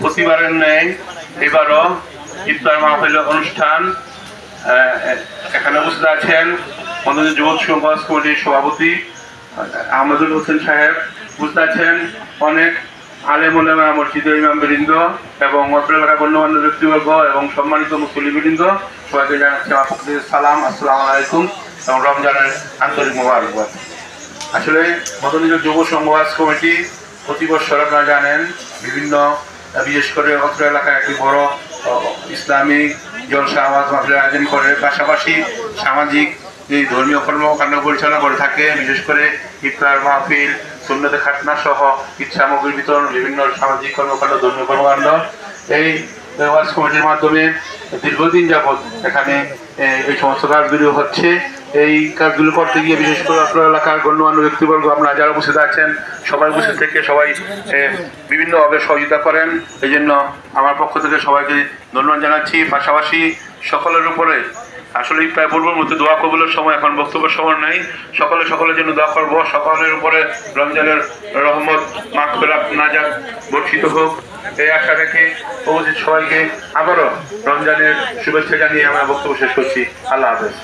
প্রতিবারের ন্যায় এবারও ইফতার মাহফিল অনুষ্ঠান এখানে উপস্থিত আছেন মন্দির যুব সমাজ কমিটির সভাপতি আহমদুল হোসেন সাহেব, উপস্থিত আছেন অনেক আলেম ওলামা, মসজিদের ইমাম বৃন্দ এবং অত্র এলাকার গণ্যমান্য ব্যক্তিবর্গ এবং সম্মানিত মুসলিম বৃন্দ, সবাইকে জানাচ্ছি আমার পক্ষ থেকে সালাম, আসসালামু আলাইকুম এবং রমজানের আন্তরিক মোবারকবাদ। আসলে মদনী যুব সমাজ কমিটি প্রতি বছর আপনারা জানেন বিভিন্ন বিশেষ করে অত্র এলাকায় একটি বড় ইসলামিক জলসা আওয়াজ মাহফিলের আয়োজন করে, পাশাপাশি সামাজিক এই ধর্মীয় কর্মকাণ্ড পরিচালনা করে থাকে। বিশেষ করে ইফতার মাহফিল, সুন্নতে খাতনা সহ ঈদ সামগ্রী বিতরণ, বিভিন্ন সামাজিক কর্মকাণ্ড, ধর্মীয় কর্মকাণ্ড এই ওয়াজ কমিটির মাধ্যমে দীর্ঘদিন যাবৎ এখানে এই সমস্ত কাজগুলি হচ্ছে। এই কাজগুলো করতে গিয়ে বিশেষ করে আপনার এলাকার গণ্যমান্য ব্যক্তিবর্গ আপনারা যারা উপস্থিত আছেন সবাই উপস্থিত থেকে সবাই বিভিন্নভাবে সহযোগিতা করেন। এই জন্য আমার পক্ষ থেকে সবাইকে ধন্যবাদ জানাচ্ছি। পাশাপাশি সকলের উপরে আসলে প্রায় পূর্বের মধ্যে দোয়া কবুলের সময়, এখন বক্তব্যের সময় নাই। সকলের জন্য দোয়া করবো, সকলের উপরে রমজানের রহমত মাগফিরাত নাজাত বর্ষিত হোক এই আশা রেখে উপস্থিত সবাইকে আবারও রমজানের শুভেচ্ছা জানিয়ে আমার বক্তব্য শেষ করছি। আল্লাহ হাফেজ।